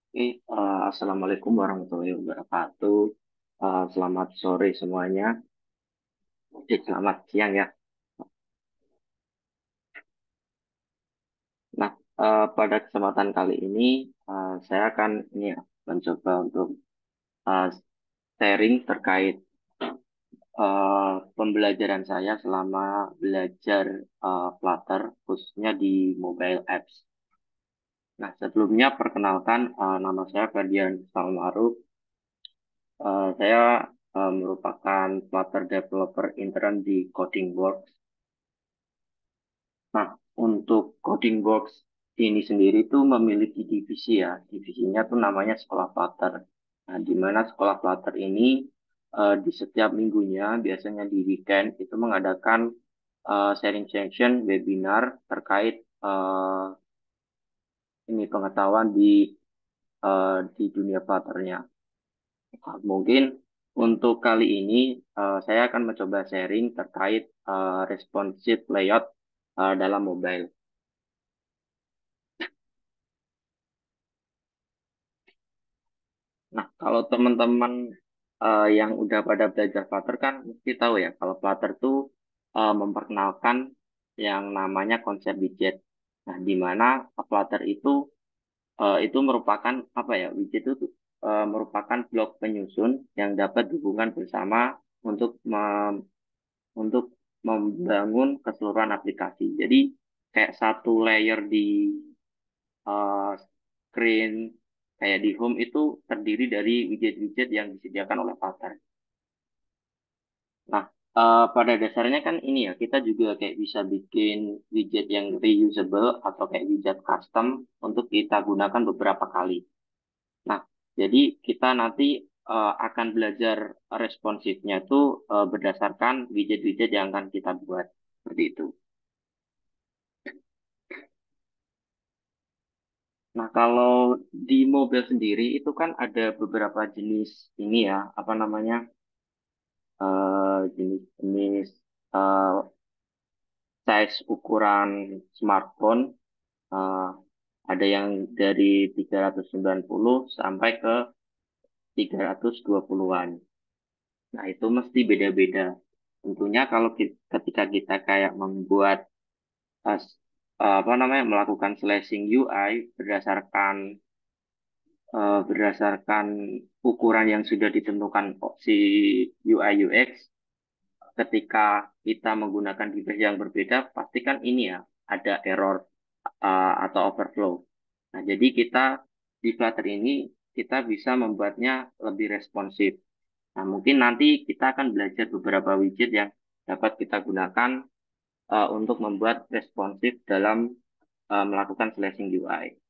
Assalamualaikum warahmatullahi wabarakatuh. Selamat sore semuanya. Selamat siang ya. Nah, pada kesempatan kali ini saya akan ini ya, mencoba untuk uh, sharing terkait pembelajaran saya selama belajar Flutter khususnya di mobile apps. Nah, sebelumnya perkenalkan nama saya Ferdian Salmaruf. Saya merupakan Flutter developer intern di CodingWorks. Nah, untuk Coding Box ini sendiri tuh memiliki divisi ya. Divisinya tuh namanya Sekolah Flutter. Nah, di mana Sekolah Flutter ini di setiap minggunya, biasanya di weekend, itu mengadakan sharing session webinar terkait ini pengetahuan di dunia Flutter-nya. Nah, mungkin untuk kali ini saya akan mencoba sharing terkait responsive layout dalam mobile. Nah, kalau teman-teman yang udah pada belajar Flutter kan mesti tahu ya, kalau Flutter tuh memperkenalkan yang namanya konsep widget. Nah, di mana Flutter itu merupakan apa ya? Widget itu merupakan blok penyusun yang dapat dihubungkan bersama untuk untuk membangun keseluruhan aplikasi. Jadi kayak satu layer di screen kayak di home itu terdiri dari widget-widget yang disediakan oleh Flutter. Nah, pada dasarnya kan ini ya, kita juga kayak bisa bikin widget yang reusable atau kayak widget custom untuk kita gunakan beberapa kali. Nah, jadi kita nanti akan belajar responsifnya itu berdasarkan widget-widget yang akan kita buat. Seperti itu. Nah, kalau di mobil sendiri itu kan ada beberapa jenis ini ya, apa namanya, jenis-jenis eh, size ukuran smartphone. eh, ada yang dari 390 sampai ke 320-an. Nah, itu mesti beda-beda. Tentunya kalau ketika kita kayak membuat apa namanya, melakukan slashing UI berdasarkan ukuran yang sudah ditentukan si UI UX, ketika kita menggunakan device yang berbeda, pasti kan ini ya, ada error atau overflow. Nah, jadi kita di Flutter ini kita bisa membuatnya lebih responsif. Nah, mungkin nanti kita akan belajar beberapa widget yang dapat kita gunakan untuk membuat responsif dalam melakukan slashing UI.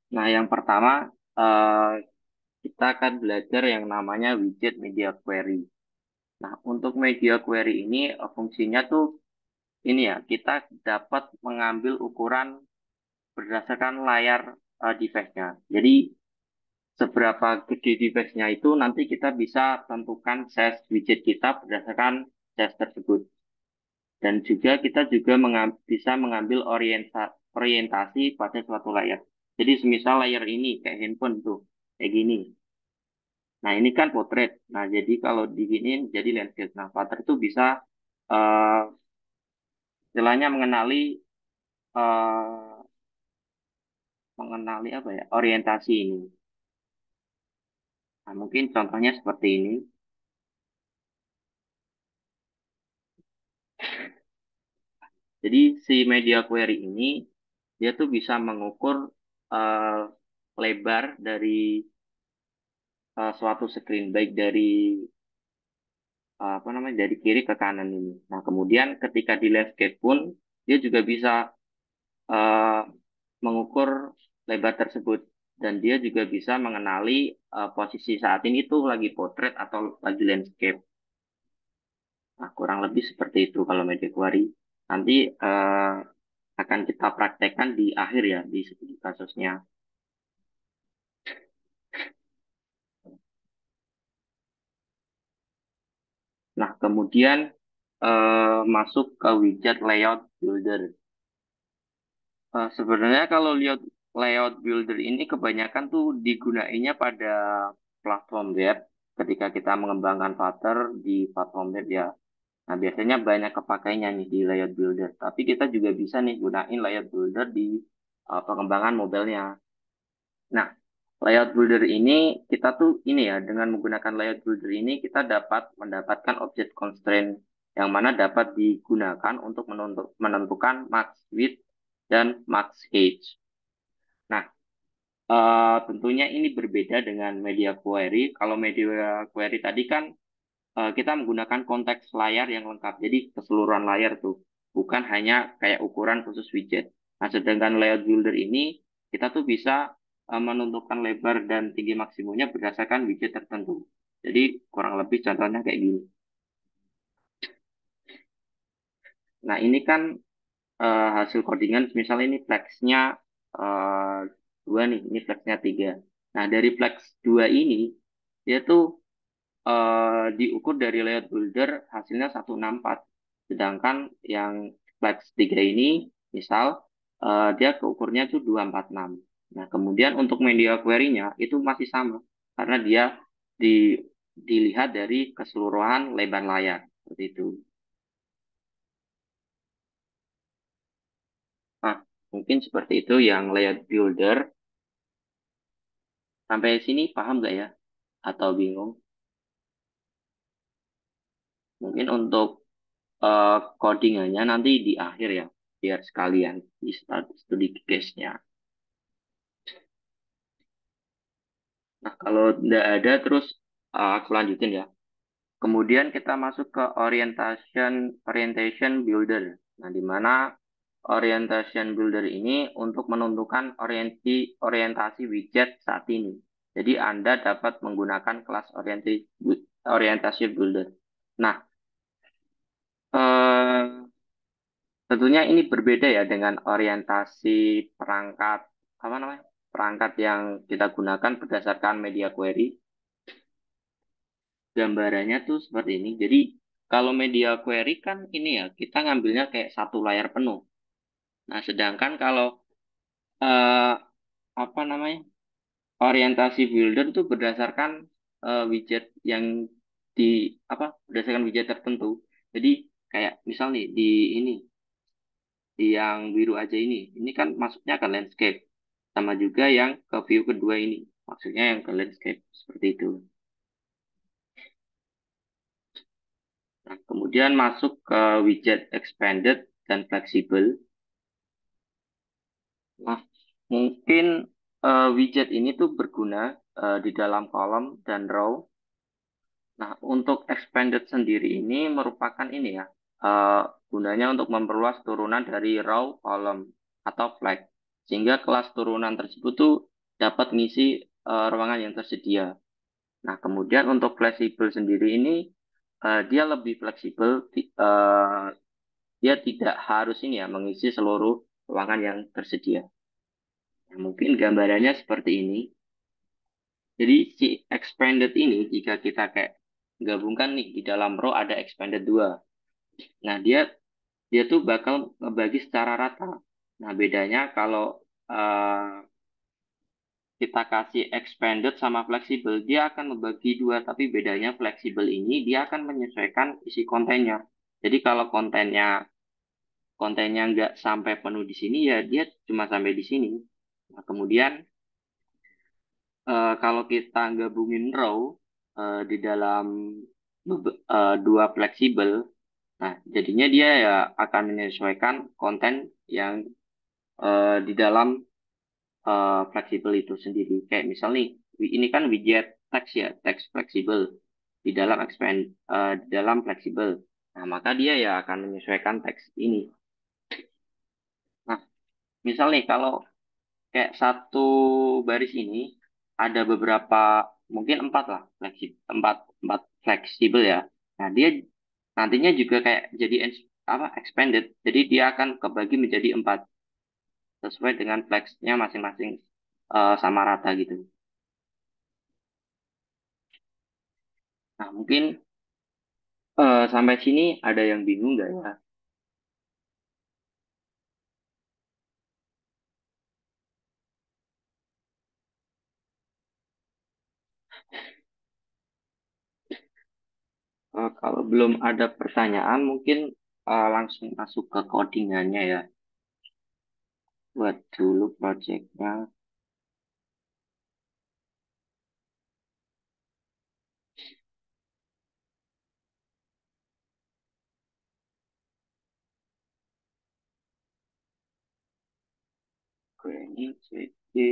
Nah, yang pertama kita akan belajar yang namanya widget media query. Nah, untuk media query ini fungsinya tuh ini ya, kita dapat mengambil ukuran berdasarkan layar device-nya. Jadi, seberapa gede device-nya itu nanti kita bisa tentukan size widget kita berdasarkan size tersebut. Dan juga kita juga bisa mengambil orientasi pada suatu layar. Jadi, semisal layar ini kayak handphone tuh, kayak gini. Nah, ini kan portrait. Nah, jadi kalau diginiin jadi landscape. Nah, Flutter itu bisa eh istilahnya eh, mengenali apa ya? Orientasi ini. Nah, mungkin contohnya seperti ini. Jadi si media query ini dia tuh bisa mengukur eh, lebar dari suatu screen baik dari apa namanya, dari kiri ke kanan ini. Nah, kemudian ketika di landscape pun dia juga bisa eh, mengukur lebar tersebut, dan dia juga bisa mengenali posisi saat ini itu lagi portrait atau lagi landscape. Nah, kurang lebih seperti itu kalau media query. Nanti akan kita praktekkan di akhir ya di studi kasusnya. kemudian masuk ke widget layout builder. Sebenarnya kalau layout builder ini kebanyakan tuh digunainnya pada platform web ketika kita mengembangkan Flutter di platform web ya. Nah, biasanya banyak kepakainya nih di layout builder. Tapi kita juga bisa nih gunain layout builder di pengembangan mobilenya. Nah, layout builder ini kita tuh ini ya, dengan menggunakan layout builder ini kita dapat mendapatkan object constraint yang mana dapat digunakan untuk menentukan max width dan max height. Nah, tentunya ini berbeda dengan media query. Kalau media query tadi kan kita menggunakan konteks layar yang lengkap. Jadi keseluruhan layar tuh, bukan hanya kayak ukuran khusus widget. Nah, sedangkan layout builder ini kita tuh bisa menentukan lebar dan tinggi maksimumnya berdasarkan widget tertentu. Jadi kurang lebih contohnya kayak gini. Nah, ini kan hasil codingan, misalnya ini flexnya eh, 2 nih, ini flexnya 3. Nah, dari flex 2 ini, dia tuh diukur dari layout builder hasilnya 164. Sedangkan yang flex 3 ini, misal, dia keukurnya itu 246. Nah, kemudian untuk media query-nya itu masih sama, karena dia di, dilihat dari keseluruhan lebar layar. Seperti itu. Nah, mungkin seperti itu yang layout builder. Sampai sini paham nggak ya? Atau bingung? Mungkin untuk codingannya nanti di akhir ya, biar sekalian di studi case-nya. Nah, kalau tidak ada, terus aku lanjutin ya. Kemudian kita masuk ke orientation builder. Nah, di mana orientation builder ini untuk menentukan orientasi widget saat ini. Jadi Anda dapat menggunakan kelas orientasi builder. Nah, eh, tentunya ini berbeda ya dengan orientasi perangkat apa namanya? Perangkat yang kita gunakan berdasarkan media query. Gambarannya tuh seperti ini. Jadi kalau media query kan ini ya, kita ngambilnya kayak satu layar penuh. Nah, sedangkan kalau eh, apa namanya? Orientasi builder tuh berdasarkan widget yang di berdasarkan widget tertentu. Jadi kayak misal nih ini di yang biru aja ini kan masuknya ke landscape. Sama juga yang ke view kedua ini, maksudnya yang ke landscape seperti itu. Nah, kemudian masuk ke widget expanded dan fleksibel. Nah, mungkin widget ini tuh berguna di dalam kolom dan row. Nah, untuk expanded sendiri ini merupakan ini ya, eh, gunanya untuk memperluas turunan dari row, column, atau flag. Sehingga kelas turunan tersebut tuh dapat mengisi ruangan yang tersedia. Nah, kemudian untuk fleksibel sendiri ini, dia lebih fleksibel, dia tidak harus ini ya, mengisi seluruh ruangan yang tersedia. Nah, mungkin gambarannya seperti ini. Jadi si expanded ini jika kita kayak gabungkan nih di dalam row ada expanded 2. Nah, dia tuh bakal ngebagi secara rata. Nah, bedanya kalau eh, kita kasih expanded sama fleksibel, dia akan membagi dua, tapi bedanya fleksibel ini dia akan menyesuaikan isi kontennya. Jadi kalau kontennya nggak sampai penuh di sini ya dia cuma sampai di sini. Nah, kemudian kalau kita gabungin row di dalam dua fleksibel, nah jadinya dia ya akan menyesuaikan konten yang di dalam fleksibel itu sendiri. Kayak misal nih, ini kan widget teks ya, teks fleksibel di dalam di dalam fleksibel. Nah, maka dia ya akan menyesuaikan teks ini. Nah, misal nih kalau kayak satu baris ini ada beberapa mungkin empat lah empat empat fleksibel ya. Nah dia nantinya juga kayak jadi expanded. Jadi dia akan kebagi menjadi empat sesuai dengan flexnya masing-masing sama rata gitu. Nah mungkin Sampai sini ada yang bingung nggak ya? Kalau belum ada pertanyaan, mungkin langsung masuk ke codingannya ya. Buat dulu projectnya. Oke, ini jadi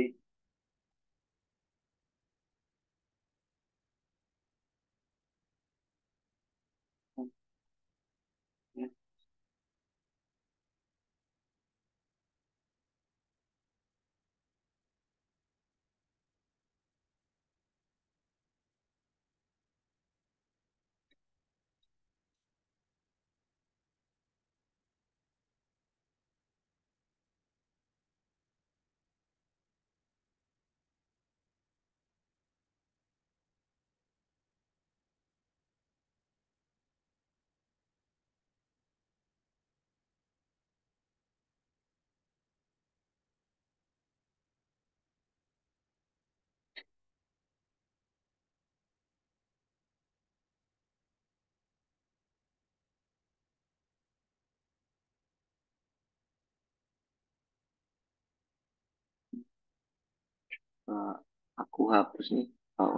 eh, aku hapus nih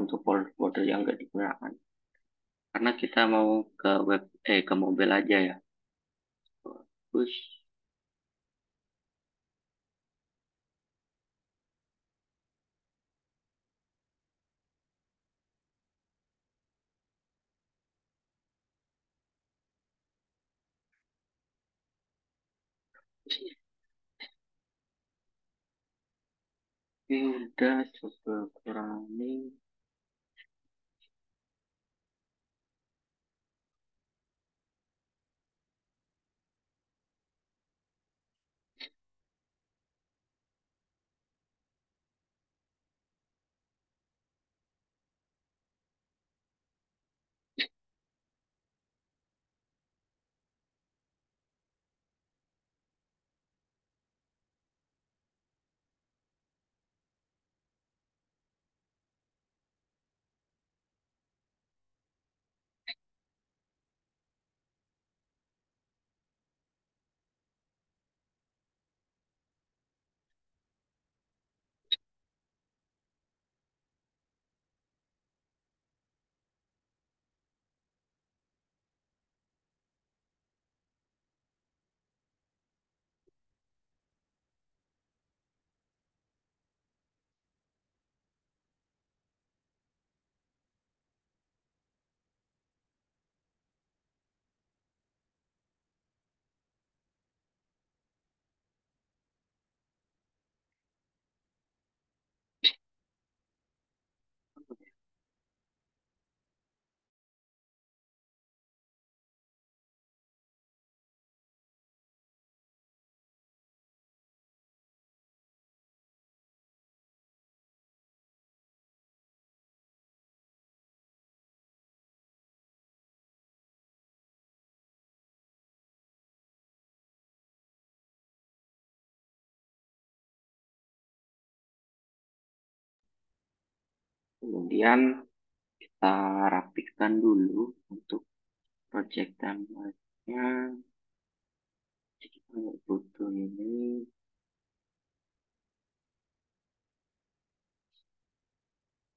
untuk folder-folder yang nggak digunakan. Karena kita mau ke ke mobile aja ya. Push. Ini udah coba kurangi. Kemudian kita rapikan dulu untuk project template-nya. Kita butuh ini.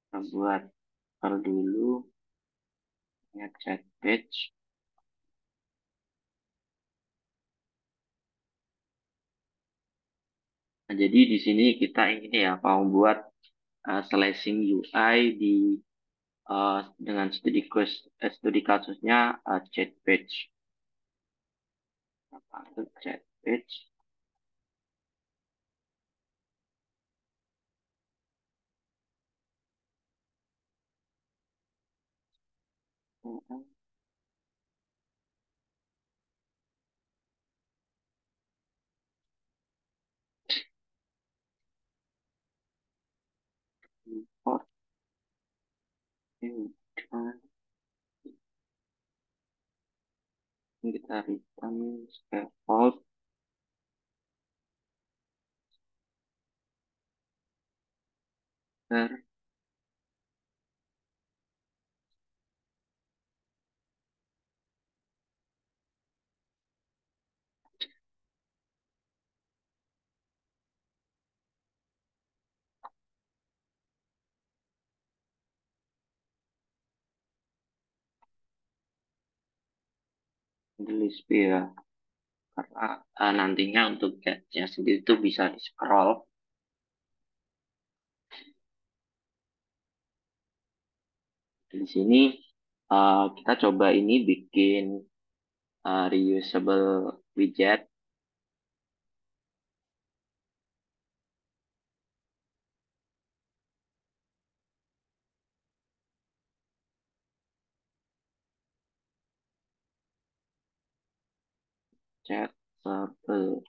Kita buat file dulu. Chat page. Nah, jadi di sini kita ini ya mau buat slashing UI di dengan studi kasusnya chat page. Apa itu chat page? Import. tarikan scaffold ter Gillespie ya, karena nantinya untuk catch-nya sendiri itu bisa di scroll. Di sini kita coba ini bikin reusable widget. Chat bubble.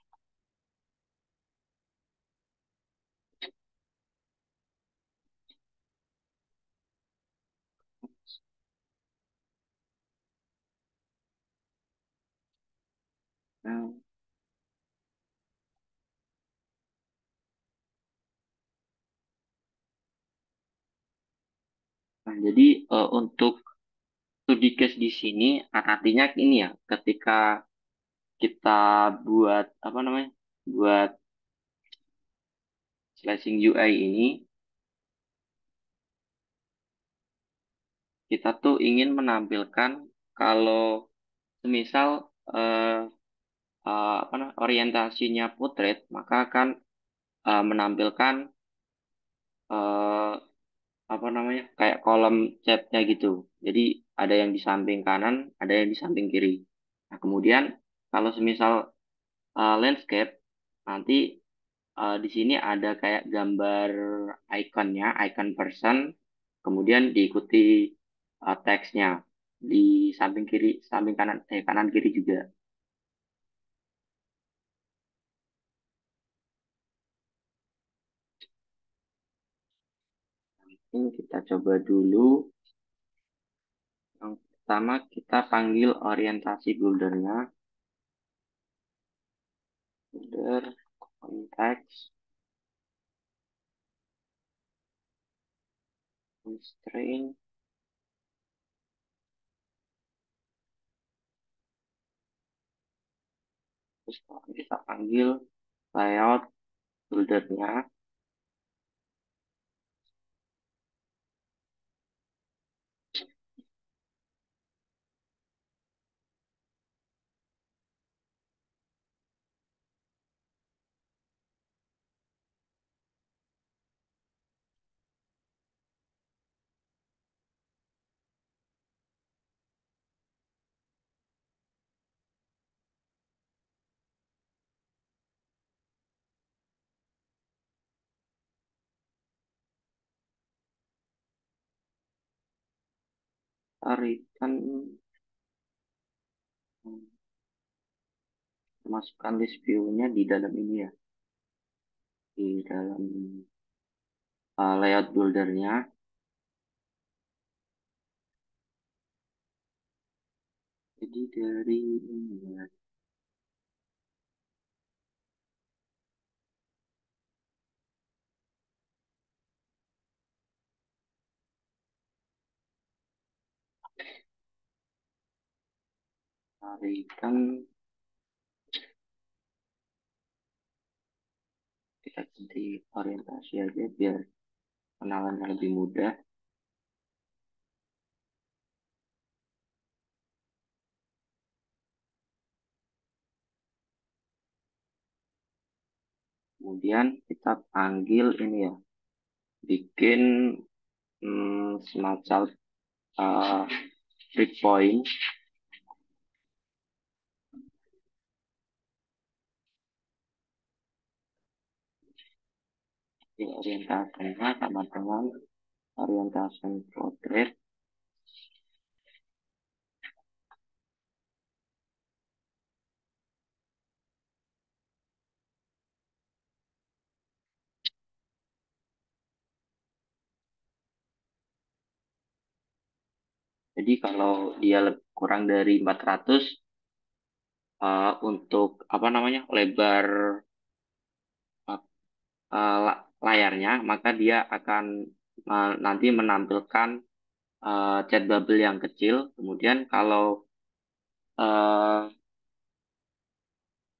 Nah, jadi untuk 2D case di sini artinya ini ya, ketika kita buat apa namanya, buat slashing UI ini, kita tuh ingin menampilkan kalau semisal eh, apa namanya, orientasinya portrait, maka akan menampilkan eh, apa namanya, kayak kolom chatnya gitu. Jadi ada yang di samping kanan, ada yang di samping kiri. Nah, kemudian kalau semisal landscape, nanti di sini ada kayak gambar ikonnya, icon person, kemudian diikuti teksnya di samping kiri, samping kanan, kanan kiri juga. Ini kita coba dulu. Yang pertama kita panggil orientasi buildernya, builder konteks constraint. Terus kita panggil layout buildernya. Tarikan, masukkan list view-nya di dalam ini ya, di dalam layout buildernya. Jadi dari ini ya, tarikan, kita ganti orientasi aja biar kenalannya lebih mudah. Kemudian kita panggil ini ya, bikin semacam uh, breakpoint di orientasinya sama dengan orientasi portrait. Jadi kalau dia kurang dari 400, untuk apa namanya lebar layarnya, maka dia akan nanti menampilkan chat bubble yang kecil. Kemudian kalau eh,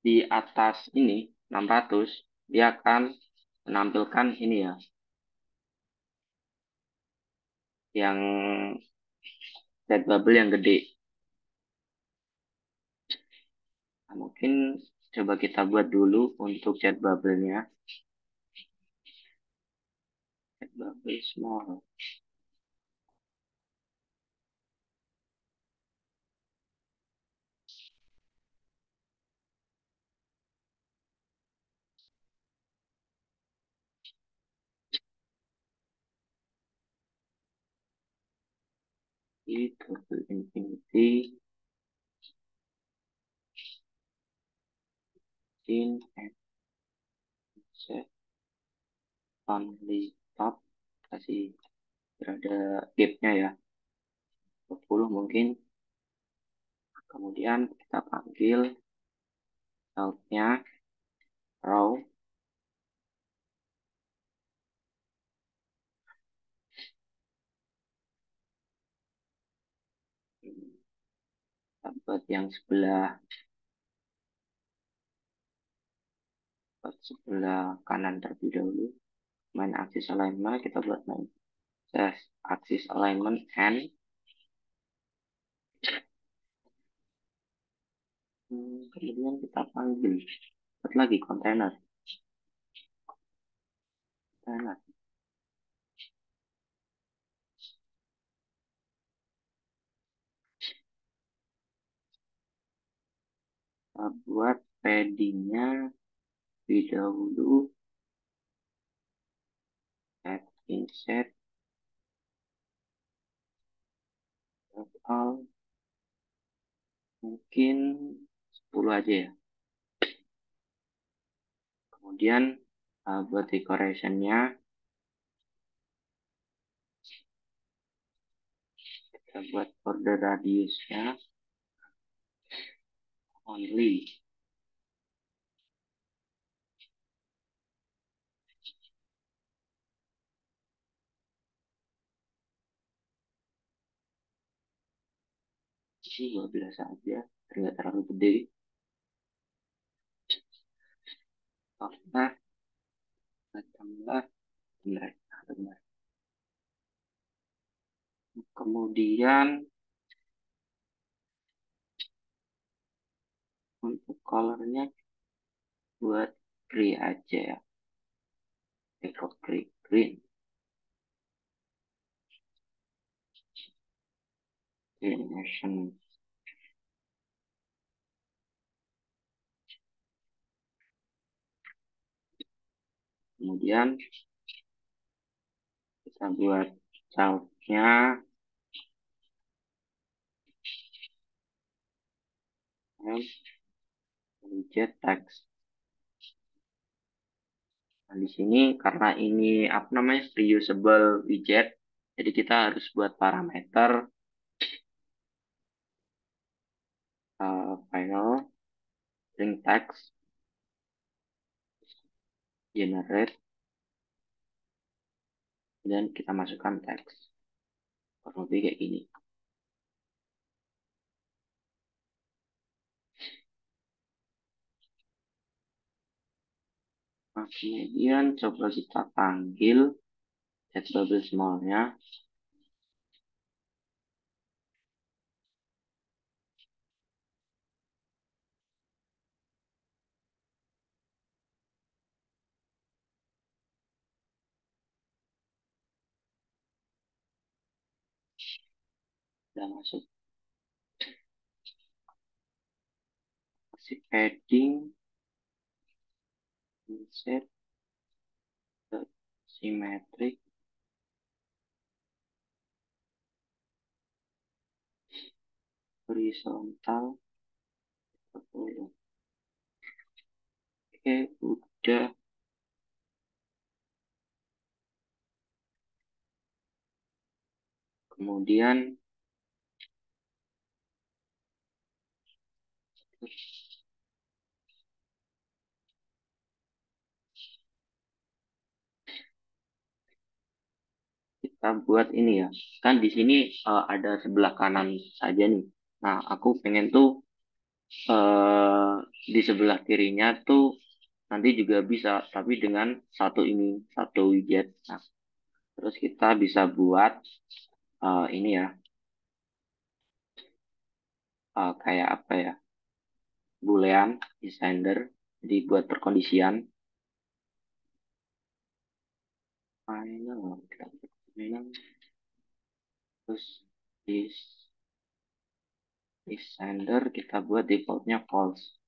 di atas ini 600, dia akan menampilkan ini ya, yang chat bubble yang gede. Nah, mungkin coba kita buat dulu untuk chat bubble-nya. Chat bubble small. Di double infinity in and set only top, kasih berada gap-nya ya 20 mungkin. Kemudian kita panggil out-nya row. Kita buat yang sebelah kanan terlebih dahulu. Main axis alignment, kita buat main axis alignment and kemudian kita panggil buat lagi kontainer. Kita buat paddingnya lebih dahulu add inset all, mungkin 10 aja ya. Kemudian buat decorationnya kita buat border radiusnya only. Ini 12 aja, terlihat terlalu gede. Nah, tambah benar, benar. Kemudian untuk colornya buat gray aja ya, default green animation. Kemudian kita buat childnya widget text. Nah, di sini karena ini apa namanya reusable widget, jadi kita harus buat parameter final string text generate, dan kita masukkan teks kurang lebih kayak gini. Nah, kemudian coba kita panggil get bubble smallnya. Udah masuk, kasih padding insert symmetric horizontal 40. Oke, udah. Kemudian kita buat ini ya. Kan di sini ada sebelah kanan saja nih. Nah, aku pengen tuh eh, di sebelah kirinya tuh nanti juga bisa, tapi dengan satu ini, satu widget. Nah, terus kita bisa buat ini ya, kayak apa ya, boolean descender, jadi buat perkondisian. Final, final, terus di descender kita buat defaultnya false.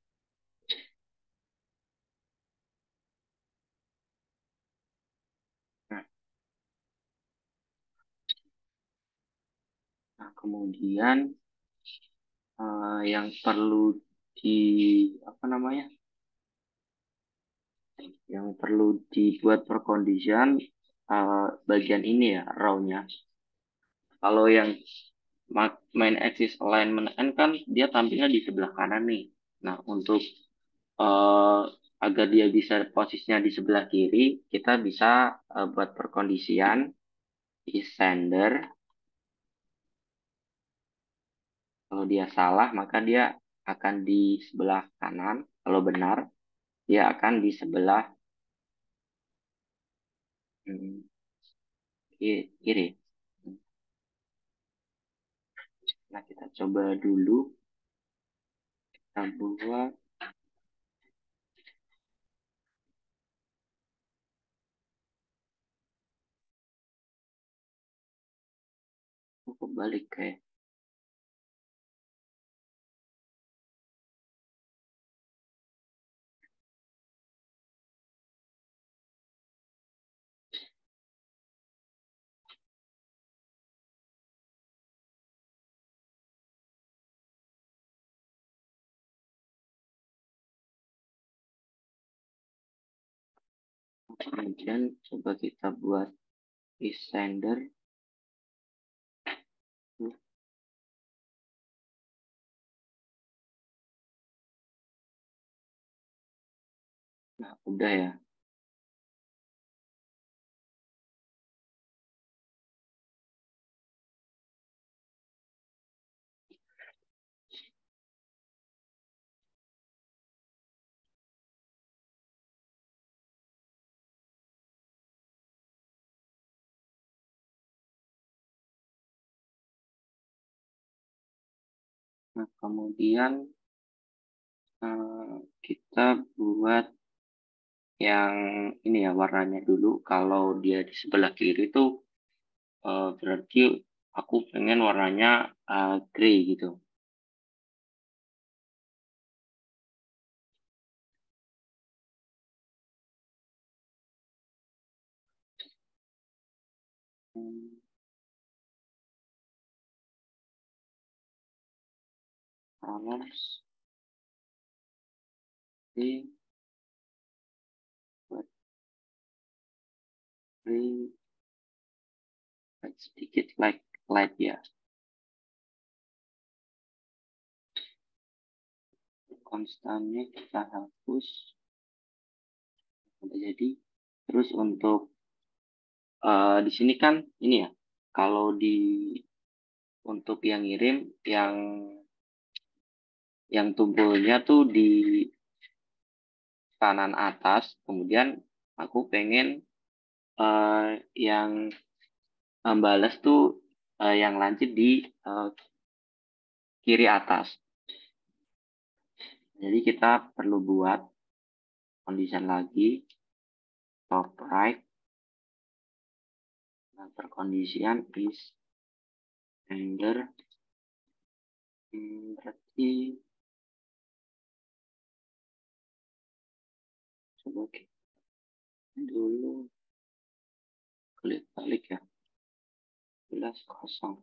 Nah, kemudian yang perlu di apa namanya, yang perlu dibuat perkondisian bagian ini ya, row-nya. Kalau yang main axis alignment n kan dia tampilnya di sebelah kanan nih. Nah, untuk eh, agar dia bisa posisinya di sebelah kiri, kita bisa buat perkondisian is sender. Kalau dia salah, maka dia akan di sebelah kanan. Kalau benar, dia akan di sebelah hmm, kiri. Nah, kita coba dulu. Kita buat kebalik kayak. Kemudian coba kita buat is sender. Nah, udah ya. Nah, kemudian kita buat yang ini ya warnanya dulu. Kalau dia di sebelah kiri tuh berarti aku pengen warnanya grey gitu. Hmm, colors di buat grey sedikit like light ya. Konstannya kita hapus. Udah jadi. Terus untuk di sini kan ini ya. Kalau di untuk yang ngirim yang tumpulnya tuh di kanan atas, kemudian aku pengen yang balas tuh yang lancip di eh, kiri atas. Jadi kita perlu buat condition lagi top right. Nah, perkondisian is render. Berarti coba kita dulu klik balik ya. 11 kosong.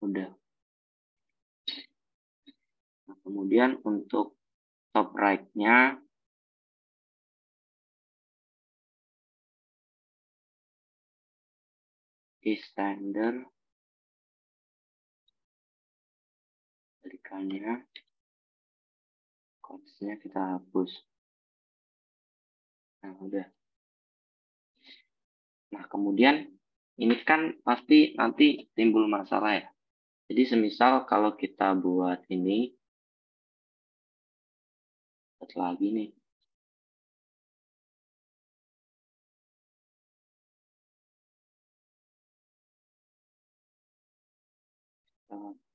Udah. Nah, kemudian untuk top right-nya, extender, kalikannya, quotes-nya kita hapus. Nah, udah. Nah, kemudian ini kan pasti nanti timbul masalah ya. Jadi semisal kalau kita buat ini, buat lagi nih.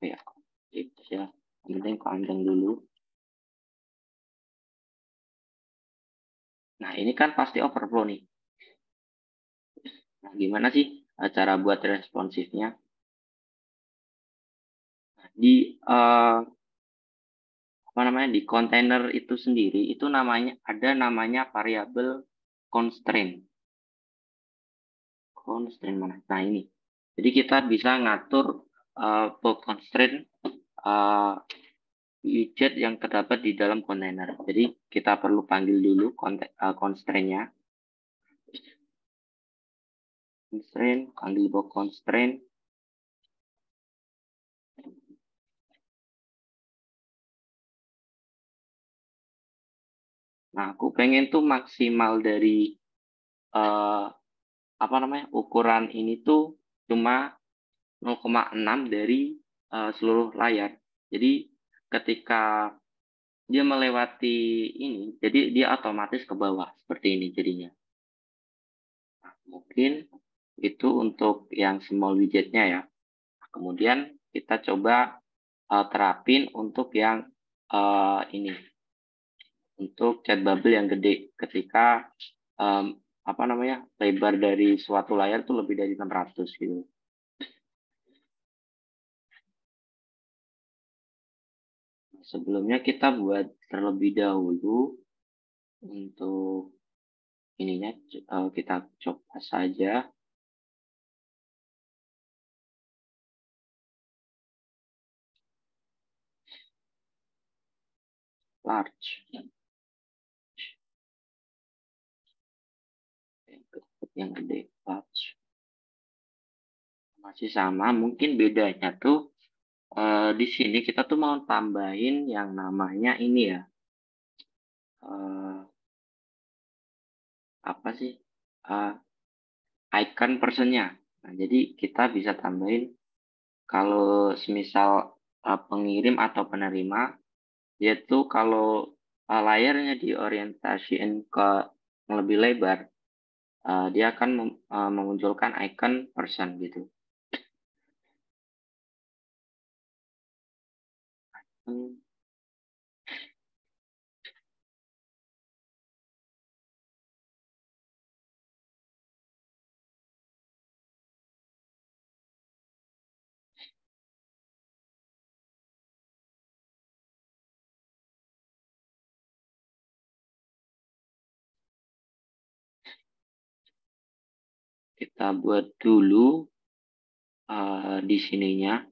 Ya, itu ya. Yang penting panjang dulu. Nah, ini kan pasti overflow nih. Nah, gimana sih cara buat responsifnya? Di apa namanya, di kontainer itu sendiri itu namanya ada namanya variabel constraint. Constraint mana? Nah, ini. Jadi kita bisa ngatur constraint uh, widget yang terdapat di dalam kontainer. Jadi kita perlu panggil dulu constraint-nya. Constraint, panggil box constraint. Nah, aku pengen tuh maksimal dari uh, apa namanya, ukuran ini tuh cuma 0,6 dari seluruh layar. Jadi ketika dia melewati ini, jadi dia otomatis ke bawah seperti ini jadinya. Nah, mungkin itu untuk yang small widgetnya ya. Kemudian kita coba terapin untuk yang ini, untuk chat bubble yang gede ketika apa namanya, lebar dari suatu layar tuh lebih dari 600 gitu. Sebelumnya kita buat terlebih dahulu untuk ininya, kita coba saja large, yang gede large. Masih sama, mungkin bedanya tuh di sini kita tuh mau tambahin yang namanya ini ya, apa sih, uh, icon personnya. Nah, jadi kita bisa tambahin kalau semisal pengirim atau penerima, yaitu kalau layarnya diorientasikan ke yang lebih lebar, dia akan memunculkan icon person gitu. Kita buat dulu di sininya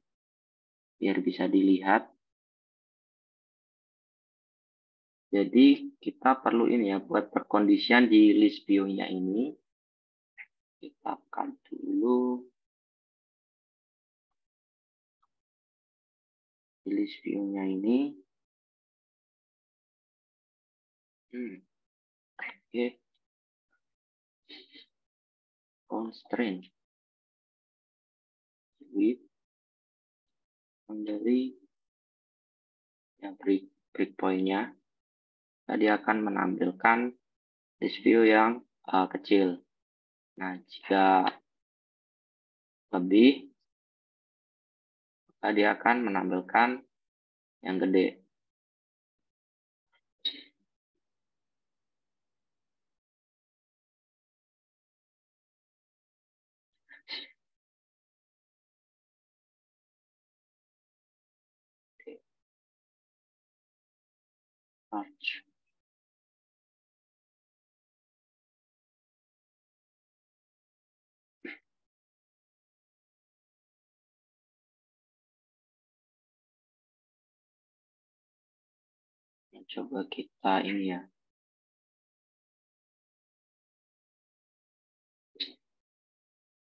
biar bisa dilihat. Jadi kita perlu ini ya, buat perkondisian di list view-nya ini. Kita akan dulu di list view-nya ini. Oke, constraint width dari yang breakpoint-nya tadi akan menampilkan list view yang kecil. Nah, jika lebih, tadi akan menampilkan yang gede. Large. Coba kita ini ya.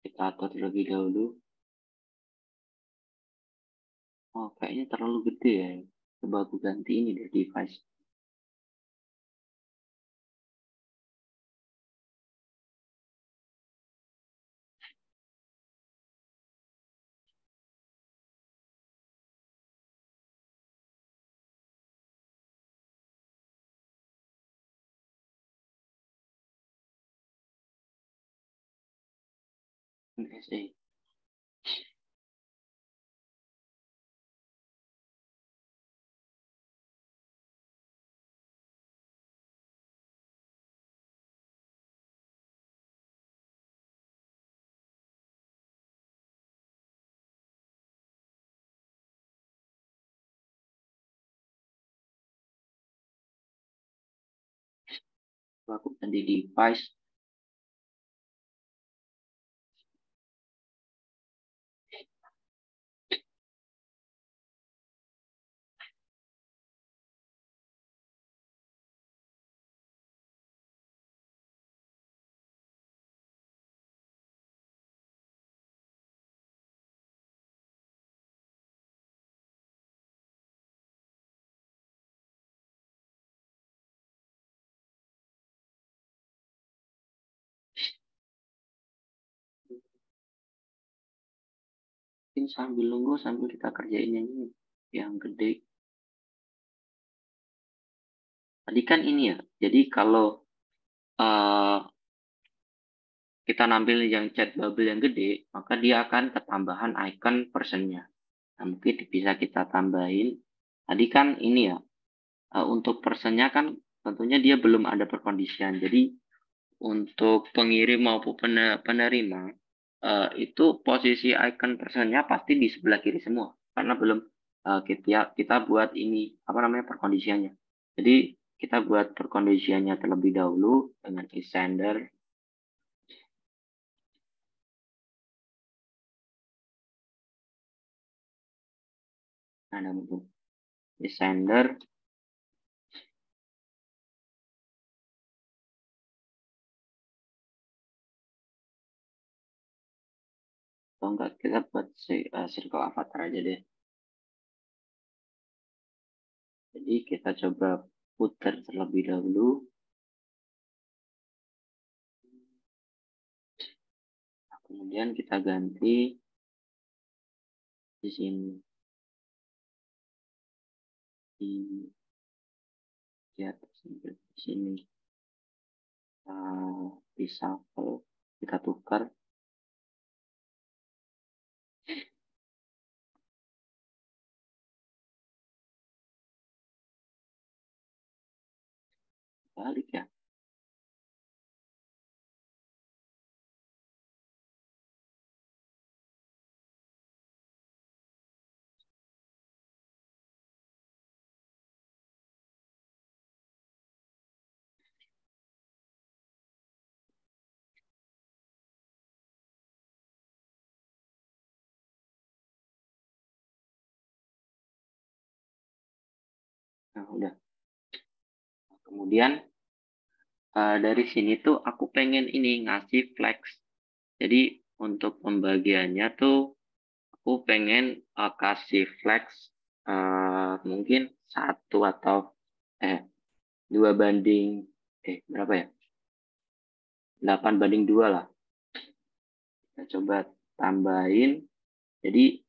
Kita atur terlebih dahulu. Oh, kayaknya terlalu gede ya. Coba aku ganti ini deh device. NSA. Coba aku ganti device. Mungkin sambil nunggu sambil kita kerjain yang ini. Yang gede. Tadi kan ini ya. Jadi kalau eh, kita nampilin yang chat bubble yang gede, maka dia akan ketambahan icon personnya. Nah, mungkin bisa kita tambahin. Tadi kan ini ya, untuk personnya kan tentunya dia belum ada perkondisian. Jadi untuk pengirim maupun penerima, itu posisi icon personnya pasti di sebelah kiri semua. Karena belum kita buat ini, apa namanya, perkondisiannya. Jadi kita buat perkondisiannya terlebih dahulu dengan isender. Nah, namanya isender. Atau enggak kita buat circle avatar aja deh. Jadi kita coba putar terlebih dahulu. Nah, kemudian kita ganti di sini, di atas di sini, bisa kalau kita tukar balik ya. Nah, udah. Kemudian dari sini tuh aku pengen ini ngasih flex. Jadi untuk pembagiannya tuh aku pengen kasih flex mungkin satu atau eh 2 banding berapa ya? 8 banding 2 lah. Kita coba tambahin. Jadi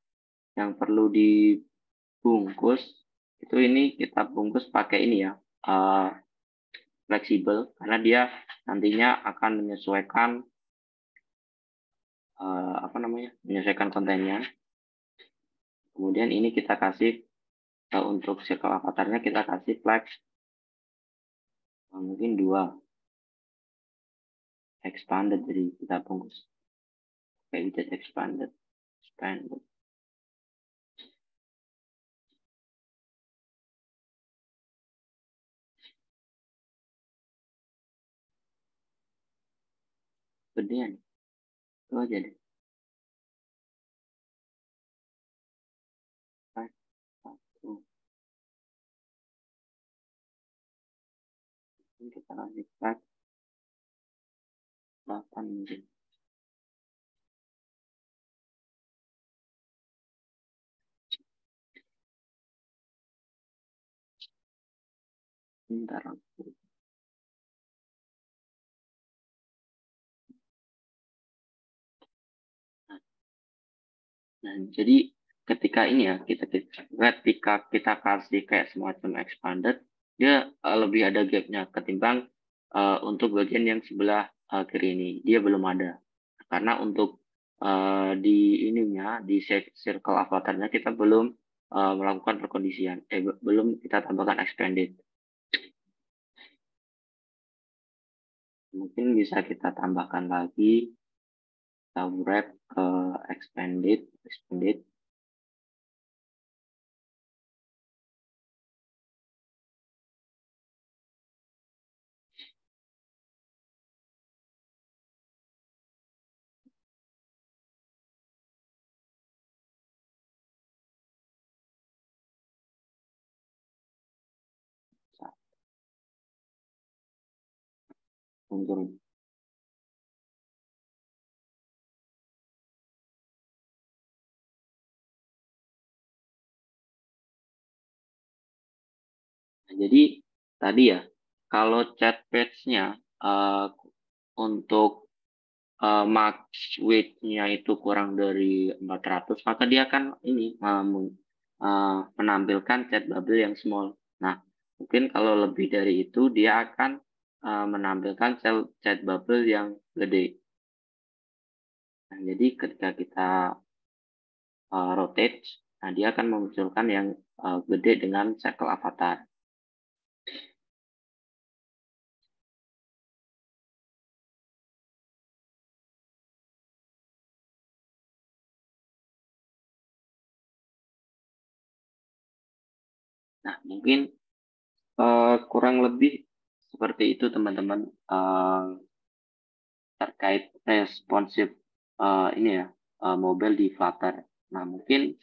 yang perlu dibungkus itu ini kita bungkus pakai ini ya, fleksibel, karena dia nantinya akan menyesuaikan apa namanya, menyesuaikan kontennya. Kemudian ini kita kasih untuk circle avatarnya kita kasih flex mungkin 2 expanded, jadi kita bungkus kayak widget expanded. Gedean itu aja deh. Flex 1. Kita lanjutkan 8 mungkin. Bentar. Nah, jadi ketika ini ya, ketika kita kasih kayak semacam expanded, dia lebih ada gapnya ketimbang untuk bagian yang sebelah kiri ini. Dia belum ada. Karena untuk di ininya, di circle avatarnya kita belum melakukan perkondisian. Belum kita tambahkan expanded. Mungkin bisa kita tambahkan lagi, kita wrap ke expanded. Untuk jadi tadi ya, kalau chat page-nya untuk max weight-nya itu kurang dari 400, maka dia akan ini menampilkan chat bubble yang small. Nah, mungkin kalau lebih dari itu dia akan menampilkan chat bubble yang gede. Nah, jadi ketika kita rotate, nah dia akan memunculkan yang gede dengan circle avatar. Nah, mungkin kurang lebih seperti itu teman-teman terkait responsif ini ya mobile di Flutter. Nah, mungkin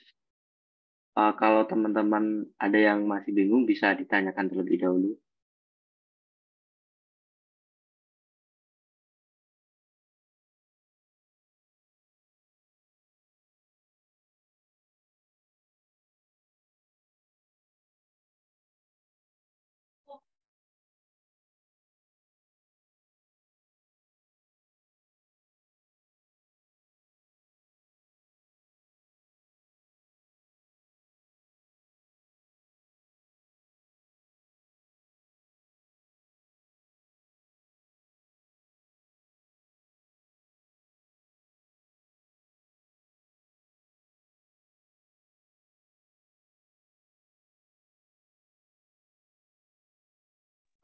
kalau teman-teman ada yang masih bingung bisa ditanyakan terlebih dahulu.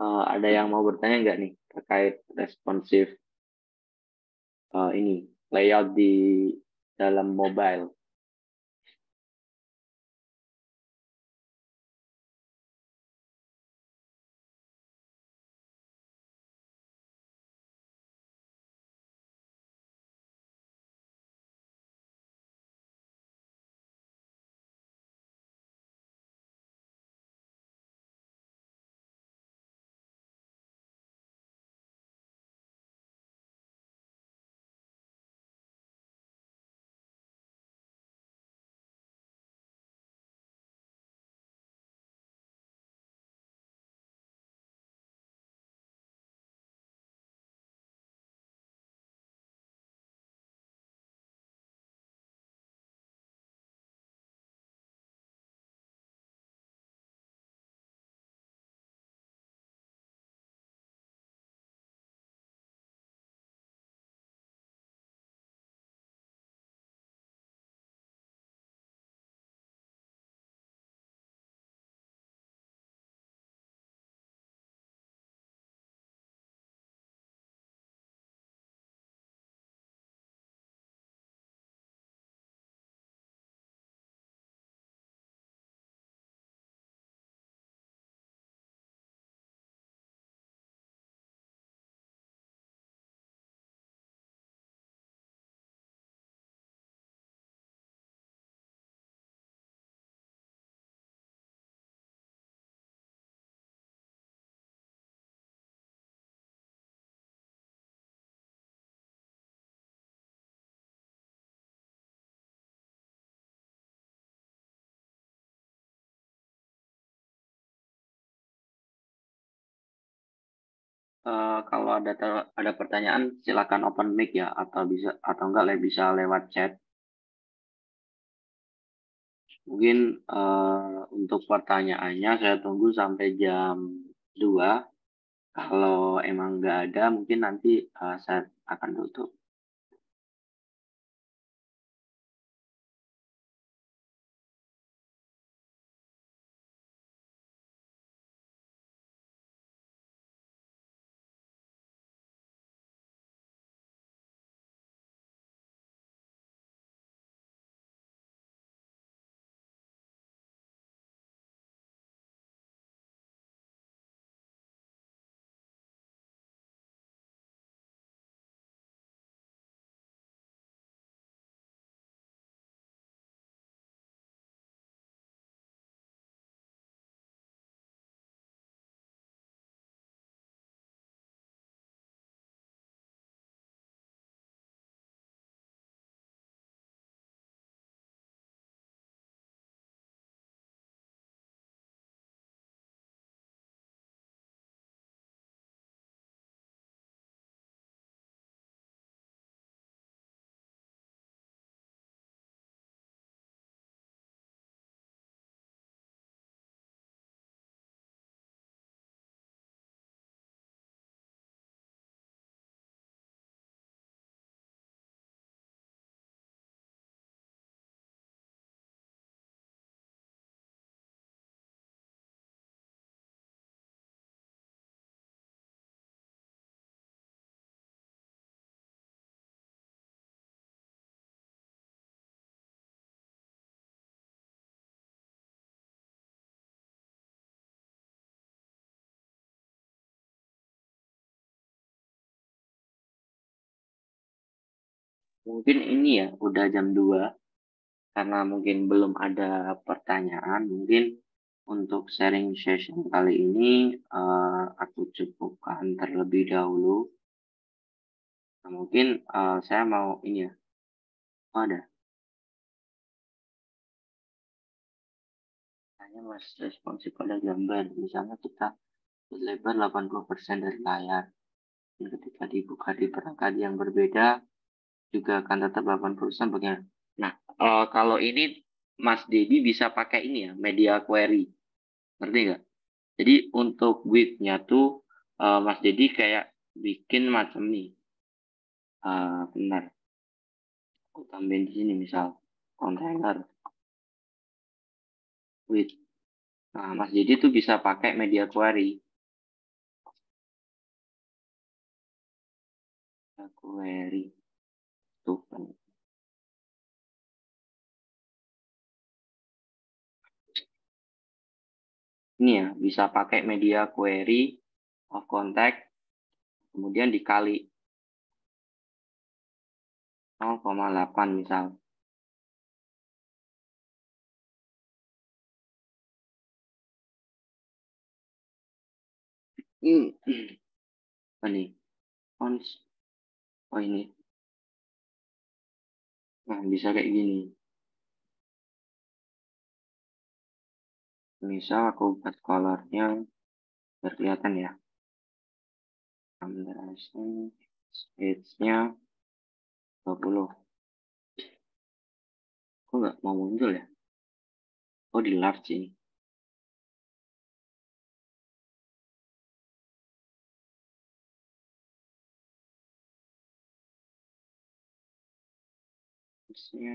Ada yang mau bertanya nggak nih terkait responsif ini layout di dalam mobile? Kalau ada pertanyaan silakan open mic ya, atau enggak bisa lewat chat. Mungkin untuk pertanyaannya saya tunggu sampai jam 2. Kalau emang nggak ada, mungkin nanti saya akan tutup. Mungkin ini ya, udah jam 2. Karena mungkin belum ada pertanyaan, mungkin untuk sharing session kali ini aku cukupkan terlebih dahulu. Nah, mungkin saya mau ini ya, ada. Hanya mas responsif pada gambar. Misalnya kita lebar 80% dari layar. Dan ketika dibuka di perangkat yang berbeda, juga akan tetap 80% bagian. Nah, kalau ini Mas Dedi bisa pakai ini ya, media query. Ngerti nggak? Jadi untuk width-nya tuh Mas Dedi kayak bikin macam nih. Benar. Aku tambahin di sini misal container width. Nah, Mas Dedi tuh bisa pakai media query. Media query tuh kan. Ini ya, bisa pakai media query of contact kemudian dikali 0,8 misal. Hmm. Apa nih? Cons. Oh ini. Nah, bisa kayak gini. Misal aku buat colornya biar kelihatan ya. 16 nya 20. Kok nggak mau muncul ya? Oh di large ini. Harusnya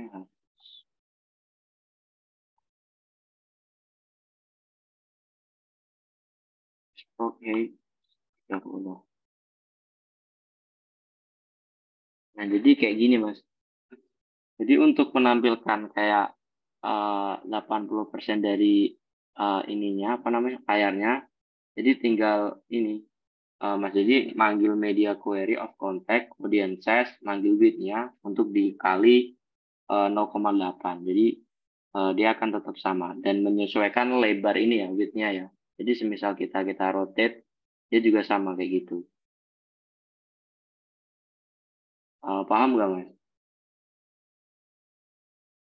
oke 30. Nah jadi kayak gini mas. Jadi untuk menampilkan kayak 80% dari ininya apa namanya layarnya. Jadi tinggal ini Mas jadi manggil media query of contact kemudian size manggil width-nya untuk dikali 0,8. Jadi dia akan tetap sama dan menyesuaikan lebar ini ya width-nya ya. Jadi semisal kita rotate dia juga sama kayak gitu. Paham nggak mas?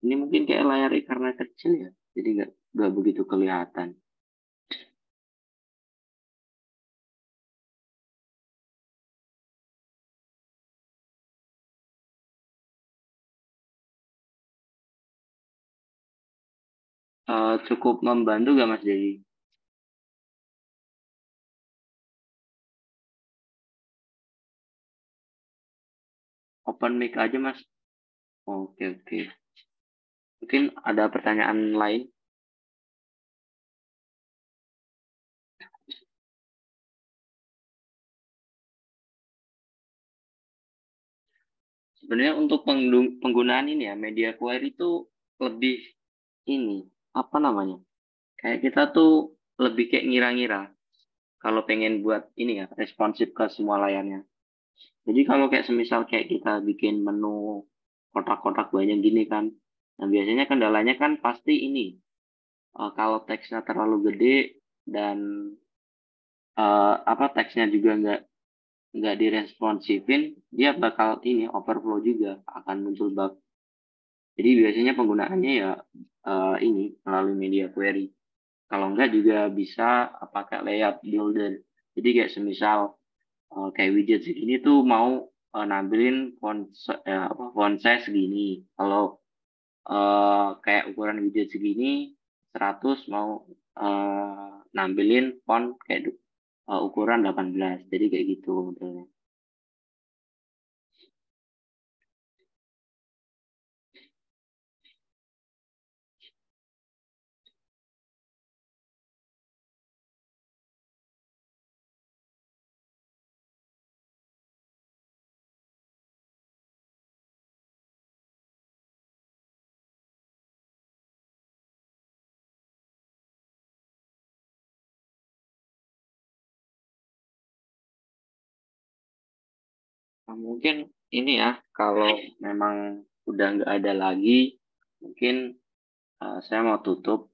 Ini mungkin kayak layarnya karena kecil ya, jadi nggak begitu kelihatan. Cukup membantu gak Mas Jadi? Open mic aja Mas. Oke, oke. Mungkin ada pertanyaan lain? Sebenarnya untuk penggunaan ini ya, media query itu lebih ini, apa namanya? Kayak kita tuh lebih kayak ngira-ngira kalau pengen buat ini ya, responsif ke semua layarnya. Jadi kalau kayak semisal kayak kita bikin menu kotak-kotak banyak gini kan, nah biasanya kendalanya kan pasti ini, kalau teksnya terlalu gede dan apa teksnya juga nggak diresponsifin, dia bakal ini overflow juga, akan muncul bug. Jadi biasanya penggunaannya ya ini melalui media query. Kalau enggak juga bisa pakai layout builder. Jadi kayak semisal kayak widget segini tuh mau nampilin font size segini. Kalau kayak ukuran widget segini 100 mau nampilin font kayak ukuran 18. Jadi kayak gitu modelnya. Nah, mungkin ini ya kalau memang udah nggak ada lagi, mungkin saya mau tutup.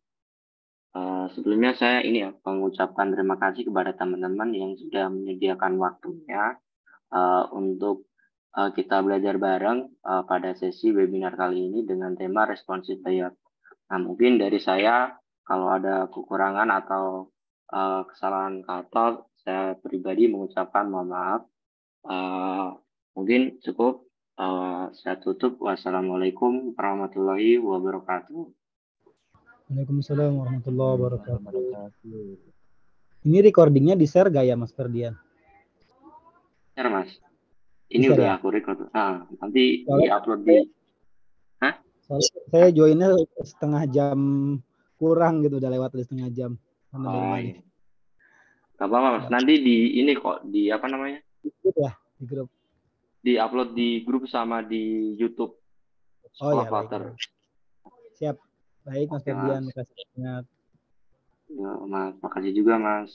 Sebelumnya saya ini ya mengucapkan terima kasih kepada teman-teman yang sudah menyediakan waktunya untuk kita belajar bareng pada sesi webinar kali ini dengan tema responsive layout. Nah, mungkin dari saya kalau ada kekurangan atau kesalahan kata, saya pribadi mengucapkan mohon maaf. Eh, Mungkin cukup. Saya tutup. Wassalamualaikum warahmatullahi wabarakatuh. Waalaikumsalam warahmatullahi wabarakatuh. wabarakatuh. Ini recordingnya di-share gak ya Mas Ferdian? Share, Mas. Ini Di-share udah ya? aku record. Nanti Soalnya di-upload di. Hah? saya joinnya setengah jam kurang gitu, udah lewat setengah jam. Karena baru Oh balik. iya. Gak apa-apa, Mas. Siap. Nanti di ini kok, di apa namanya? Ikut ya di grup. Di-upload di grup sama di YouTube Oh Sekolah ya, baik. Flutter. Siap. Baik Mas Oke, Ferdian, Mas. makasih banyak. Ya, Mas. Makasih juga, Mas.